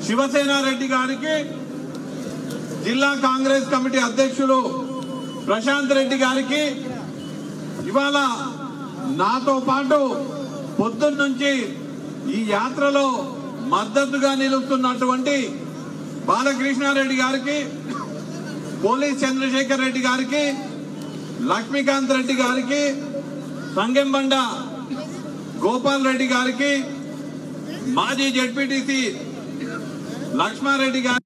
శివసేన రెడ్డి గారికి, జిల్లా కాంగ్రెస్ కమిటీ అధ్యక్షులు ప్రశాంత్ రెడ్డి గారికి, ఇవాళ నాతో పాటు పొద్దున్న నుంచి ఈ యాత్రలో మద్దతుగా నిలుస్తున్నటువంటి బాలకృష్ణారెడ్డి గారికి, పోలీస్ చంద్రశేఖర్ రెడ్డి గారికి, లక్ష్మీకాంత్ రెడ్డి గారికి, సంగెంబండ గోపాల్ రెడ్డి గారికి, మాజీ జెడ్పీటీసీ లక్ష్మారెడ్డి గారి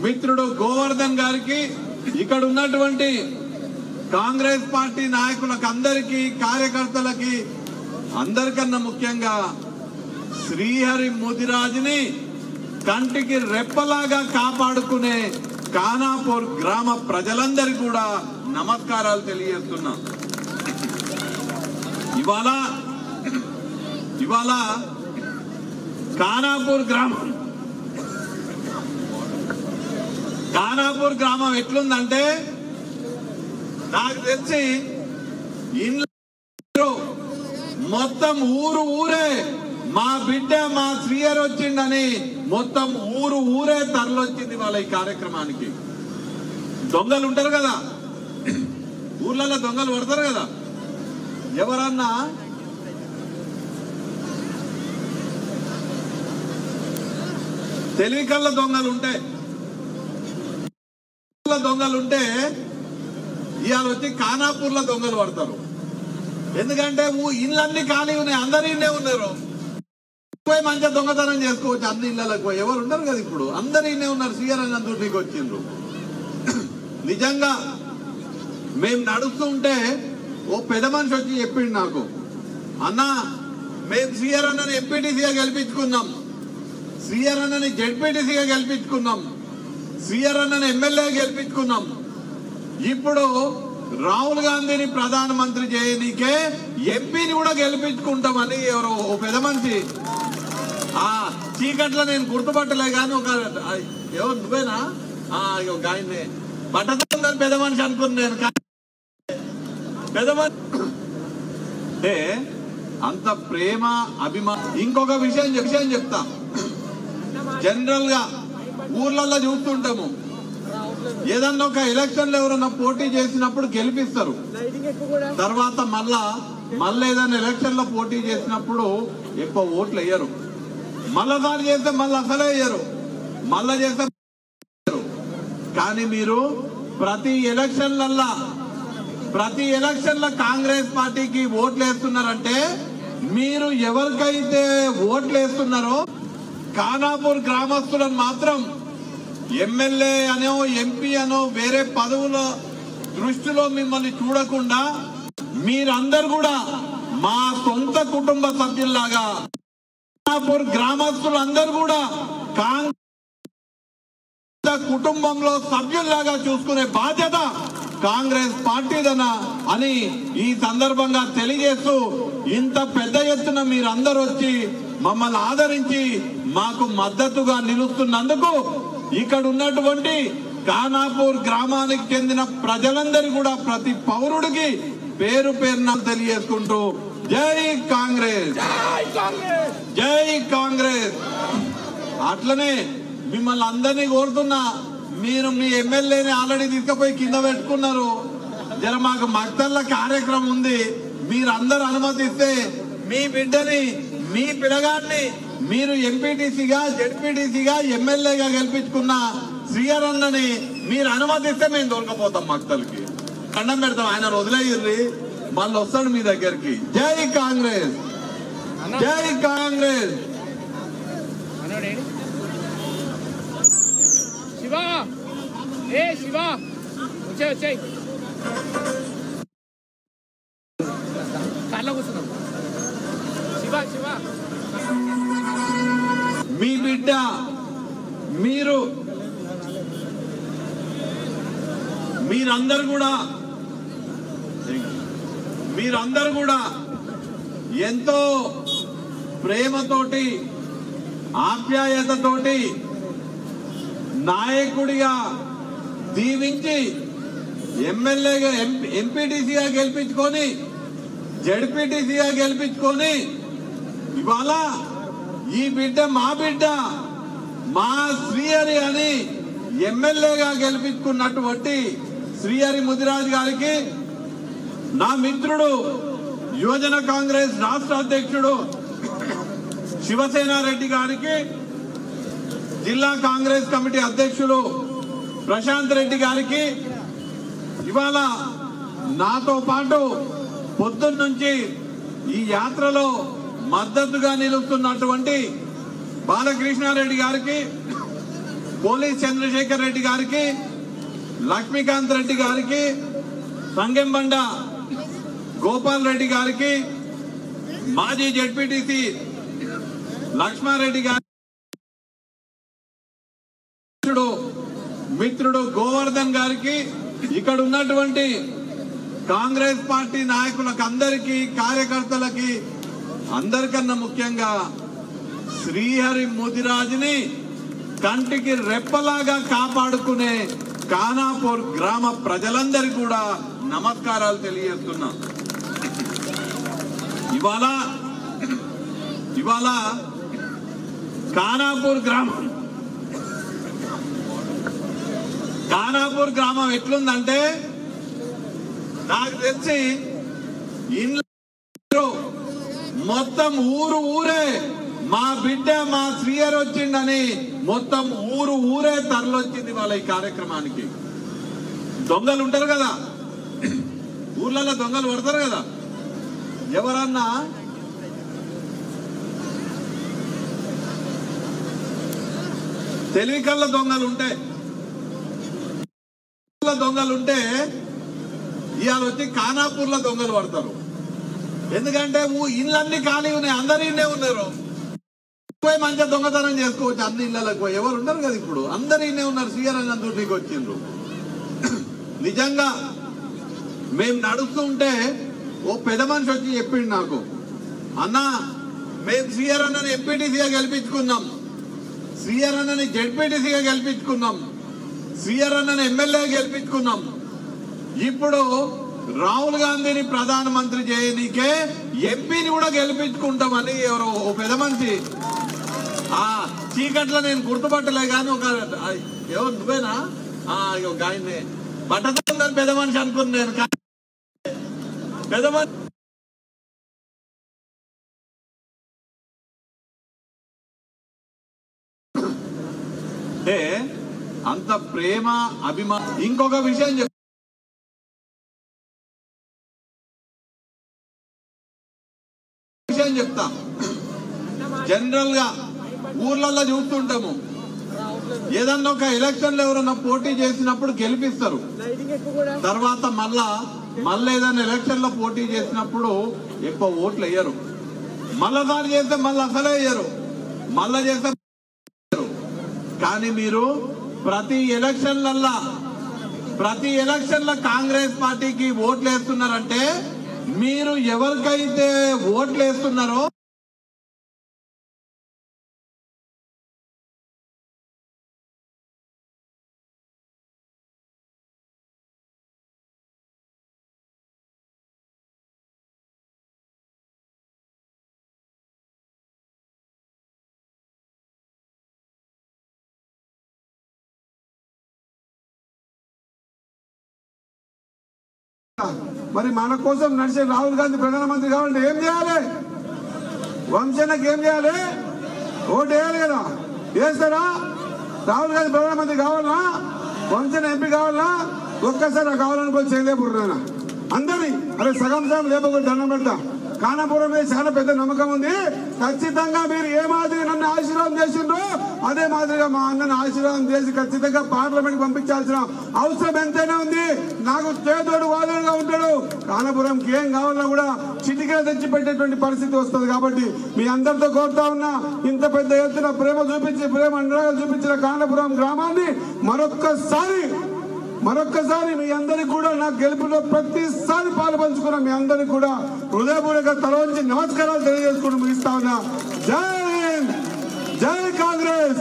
మిత్రుడు గోవర్ధన్ గారికి, ఇక్కడ ఉన్నటువంటి కాంగ్రెస్ పార్టీ నాయకులకు అందరికీ, కార్యకర్తలకి, అందరికన్నా ముఖ్యంగా శ్రీహరి ముదిరాజుని కంటికి రెప్పలాగా కాపాడుకునే ఖానాపూర్ గ్రామ ప్రజలందరికీ కూడా నమస్కారాలు తెలియజేస్తున్నా. ఇవాళ ఖానాపూర్ గ్రామం ఎట్లుందంటే, నాకు తెలిసి ఇంట్లో మొత్తం ఊరే మా బిడ్డ మా శ్రీహరి వచ్చిండని మొత్తం ఊరే తరలొచ్చింది వాళ్ళ ఈ కార్యక్రమానికి. దొంగలు ఉంటారు కదా, ఊర్లలో దొంగలు పడతారు కదా, ఎవరన్నా తెలివి కళ్ళ దొంగలుంటే ఇవాళ వచ్చి ఖానాపూర్లో దొంగలు పడతారు. ఎందుకంటే ఇళ్ళన్నీ ఖాళీ ఉన్నాయి, అందరి ఇళ్ళే ఉన్నారు, పోయి మంచిగా దొంగతనం చేసుకోవచ్చు. అన్ని ఇళ్ళకి పోయి ఎవరు ఉండరు కదా, ఇప్పుడు అందరి ఇళ్ళే ఉన్నారు. శ్రీరంగం డ్యూటీకి వచ్చిండ్రు. నిజంగా మేము నడుస్తూ ఉంటే ఓ పెద్ద మనిషి వచ్చి చెప్పిండు నాకు, అన్నా మేము శ్రీహరన్నని ఎంపీటీసీగా గెలిపించుకున్నాం, శ్రీహరన్నని జెడ్పీటీసీగా గెలిపించుకున్నాం, శ్రీహరన్నని ఎమ్మెల్యేగా గెలిపించుకున్నాం, ఇప్పుడు రాహుల్ గాంధీని ప్రధానమంత్రి చేయనీకే ఎంపీని కూడా గెలిపించుకుంటామని ఎవరో ఓ పెద్ద మనిషి, ఆ చీకట్లో నేను గుర్తుపట్టలే కానీ ఒక ఎవరు నువ్వేనా ఆయన్నే పట్టదని పెద్ద మనిషి అనుకున్నాను నేను. పెద్ద మనిషి అంటే అంత ప్రేమ అభిమానం. ఇంకొక విషయం చెప్తా, జనరల్ గా ఊర్లలో చూస్తుంటాము, ఏదన్నా ఒక ఎలక్షన్ లో ఎవరన్నా పోటీ చేసినప్పుడు గెలిపిస్తారు, తర్వాత మళ్ళా ఏదైనా ఎలక్షన్ లో పోటీ చేసినప్పుడు ఎక్కువ ఓట్లు వేయరు, మళ్ళాసారి చేస్తే మళ్ళీ అసలే వేయరు, మళ్ళా చేస్తే. కానీ మీరు ప్రతి ఎలక్షన్ల కాంగ్రెస్ పార్టీకి ఓట్లు వేస్తున్నారంటే, మీరు ఎవరికైతే ఓట్లు వేస్తున్నారో ఖానాపూర్ గ్రామస్తులను మాత్రం ఎమ్మెల్యే అనో ఎంపీ అనో వేరే పదవుల దృష్టిలో మిమ్మల్ని చూడకుండా మీరందరూ కూడా మా సొంత కుటుంబ సభ్యుల్లాగా, ఖానాపూర్ గ్రామస్తులందరూ కూడా కుటుంబంలో సభ్యుల్లాగా చూసుకునే బాధ్యత కాంగ్రెస్ పార్టీదన అని ఈ సందర్భంగా తెలియజేస్తూ, ఇంత పెద్ద ఎత్తున మీరందరూ వచ్చి మమ్మల్ని ఆదరించి మాకు మద్దతుగా నిలుస్తున్నందుకు ఇక్కడ ఉన్నటువంటి ఖానాపూర్ గ్రామానికి చెందిన ప్రజలందరూ కూడా, ప్రతి పౌరుడికి పేరు పేరున తెలియజేసుకుంటూ జై కాంగ్రెస్, జై కాంగ్రెస్. అట్లనే మిమ్మల్ని అందరినీ కోరుతున్నా, మీరు మీ ఎమ్మెల్యేని ఆల్రెడీ తీసుకుపోయి కింద పెట్టుకున్నారు, జర మాకు మక్తల్ల కార్యక్రమం ఉంది, మీరందరూ అనుమతిస్తే మీ బిడ్డని మీ పిల్లగాన్ని మీరు ఎంపీటీసీగా జెడ్పీటీసీగా ఎమ్మెల్యేగా గెలిపించుకున్న శ్రీహరన్నని మీరు అనుమతిస్తే మేము దొరకపోతాం, మక్తలకి దండం పెడతాం. ఆయన వదిలేయ్యి, మళ్ళీ వస్తాడు మీ దగ్గరికి. జై కాంగ్రెస్, జై కాంగ్రెస్. మీ బిడ్డ మీరందరూ కూడా ఎంతో ప్రేమతోటి ఆప్యాయతతోటి నాయకుడిగా దీవించి ఎమ్మెల్యేగా ఎంపీటీసీగా గెలిపించుకొని జెడ్పీటీసీగా గెలిపించుకొని ఇవాళ ఈ బిడ్డ మా బిడ్డ మా శ్రీహరి అని ఎమ్మెల్యేగా గెలిపించుకున్నటువంటి శ్రీహరి ముదిరాజ్ గారికి నా మిత్రుడు యువజన కాంగ్రెస్ రాష్ట్ర అధ్యక్షుడు శివసేన రెడ్డి గారికి, జిల్లా కాంగ్రెస్ కమిటీ అధ్యక్షులు ప్రశాంత్ రెడ్డి గారికి, ఇవాళ నాతో పాటు పొద్దున్న నుంచి ఈ యాత్రలో మద్దతుగా నిలుస్తున్నటువంటి బాలకృష్ణారెడ్డి గారికి, పోలీస్ చంద్రశేఖర్ రెడ్డి గారికి, లక్ష్మీకాంత్ రెడ్డి గారికి, సంగెంబండ గోపాల్ రెడ్డి గారికి, మాజీ జెడ్పీటీసీ లక్ష్మారెడ్డి గారి మిత్రుడు గోవర్ధన్ గారికి, ఇక్కడ ఉన్నటువంటి కాంగ్రెస్ పార్టీ నాయకులకు అందరికీ, కార్యకర్తలకి, అందరికన్నా ముఖ్యంగా శ్రీహరి ముదిరాజుని కంటికి రెప్పలాగా కాపాడుకునే ఖానాపూర్ గ్రామ ప్రజలందరికీ కూడా నమస్కారాలు తెలియజేస్తున్నా. ఇవాళ ఖానాపూర్ గ్రామం ఎట్లుందంటే, నాకు తెలిసి ఇంట్లో మొత్తం ఊరే మా బిడ్డ మా శ్రీహరి వచ్చిండని మొత్తం ఊరే తరలొచ్చింది వాళ్ళ ఈ కార్యక్రమానికి. దొంగలు ఉంటారు కదా, ఊర్లలో దొంగలు పడతారు కదా, ఎవరన్నా తెలివికల్ల దొంగలుంటే ఇవాళ వచ్చి ఖానాపూర్లో దొంగలు పడతారు. ఎందుకంటే ఇళ్ళన్నీ ఖాళీ ఉన్నాయి, అందరి ఇళ్ళే ఉన్నారు, పోయి మంచిగా దొంగతనం చేసుకోవచ్చు. అన్ని ఇళ్ళకి పోయి ఎవరు ఉండరు కదా, ఇప్పుడు అందరి ఇళ్ళే ఉన్నారు. శ్రీరంగం డ్యూటీకి వచ్చిండ్రు. నిజంగా మేము నడుస్తుంటే ఓ పెద్ద మనిషి వచ్చి చెప్పిండు నాకు, అన్నా మేము శ్రీహరి అన్నని ఎంపీటీసీగా గెలిపించుకున్నాం, శ్రీహరి అన్నని జెడ్పీటీసీగా గెలిపించుకున్నాం, శ్రీహరి అన్నని ఎమ్మెల్యే గెలిపించుకున్నాం, ఇప్పుడు రాహుల్ గాంధీని ప్రధానమంత్రి చేయనీకే ఎంపీని కూడా గెలిపించుకుంటామని ఎవరో ఓ పెద్ద మనిషి, ఆ చీకట్లో నేను గుర్తుపట్టలే కానీ ఒక ఎవరు నువ్వేనా ఆయన్ని పట్టదని పెద్ద మనిషి అనుకుని నేను పెద్ద మనిషి అంటే అంత ప్రేమ అభిమానం. ఇంకొక విషయం చెప్తా, జనరల్ గా ఊర్లలో చూస్తుంటాము, ఏదన్నా ఒక ఎలక్షన్ లో ఎవరన్నా పోటీ చేసినప్పుడు గెలిపిస్తారు, తర్వాత మళ్ళా ఏదైనా ఎలక్షన్ లో పోటీ చేసినప్పుడు ఎక్కువ ఓట్లు వేయరు, మళ్ళాసారి చేస్తే మళ్ళీ అసలే వేయరు, మళ్ళా చేస్తే. కానీ మీరు ప్రతి ఎలక్షన్ల కాంగ్రెస్ పార్టీకి ఓట్లు వేస్తున్నారంటే, మీరు ఎవరికైతే ఓట్లు వేస్తున్నారో మరి మన కోసం నడిచే రాహుల్ గాంధీ ప్రధానమంత్రి కావాలంటే ఏం చేయాలి? వంశనకి ఏం చేయాలి? ఓటు వేయాలి కదా. వేస్తారా? రాహుల్ గాంధీ ప్రధానమంత్రి కావాలన్నా, వంశన ఎంపీ కావాలన్నా, ఒక్కసారి కావాలనుకో చేయలేపుడున్నా అందరినీ. అరే సగం లేకపోతే దండం పెడతా. ఖానాపురం మీద చాలా పెద్ద నమ్మకం ఉంది. ఖచ్చితంగా మీరు ఏ మాదిరి నన్ను ఆశీర్వాదం చేసిండ్రో అదే మాదిరిగా మా అన్నను ఆశీర్వాదం చేసి ఖచ్చితంగా పార్లమెంట్ పంపించాల్సిన అవసరం ఎంతైనా ఉంది. నాకు చేదోడు వాదనగా ఉంటాడు. ఖానాపురంకి ఏం కావాలన్నా కూడా చిటికలు తెచ్చి పెట్టేటువంటి పరిస్థితి వస్తుంది. కాబట్టి మీ అందరితో కోరుతా ఉన్నా, ఇంత పెద్ద ఎత్తున ప్రేమ అనురాగాలు చూపించిన ఖానాపురం గ్రామాన్ని మరొక్కసారి మీ అందరికి కూడా నా గెలుపులో ప్రతిసారి పాలు పంచుకున్న మీ అందరికి కూడా హృదయపూర్వక తల వంచి నమస్కారాలు తెలియజేసుకుని ముగిస్తా ఉన్నా. జై హింద్, జై కాంగ్రెస్,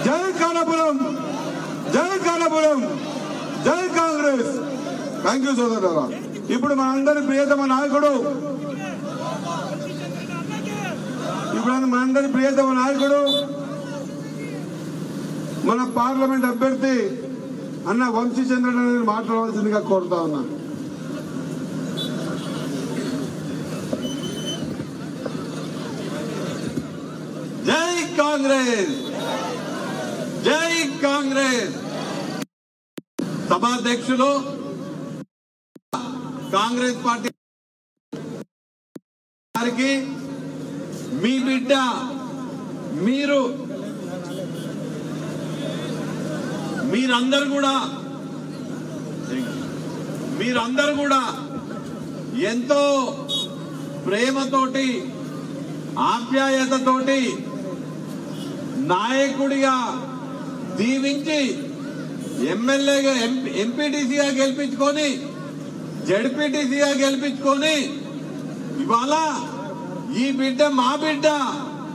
జై ఖానాపురం, జై ఖానాపురం, జై కాంగ్రెస్. థ్యాంక్ యూ సోదరులారా. ఇప్పుడు మన అందరి ప్రియతమ నాయకుడు ఇప్పుడు మనందరి ప్రియతమ నాయకుడు మన పార్లమెంట్ అభ్యర్థి అన్న వంశీచంద్రన్ మాట్లాడవలసిందిగా కోరుతా ఉన్నా. జై కాంగ్రెస్, జై కాంగ్రెస్. సభాధ్యక్షులు కాంగ్రెస్ పార్టీ గారికి మీ బిడ్డ మీరందరూ కూడా ఎంతో ప్రేమతోటి ఆప్యాయతతోటి నాయకుడిగా దీవించి ఎమ్మెల్యేగా ఎంపీటీసీగా గెలిపించుకొని జడ్పీటీసీగా గెలిపించుకొని ఇవాళ ఈ బిడ్డ మా బిడ్డ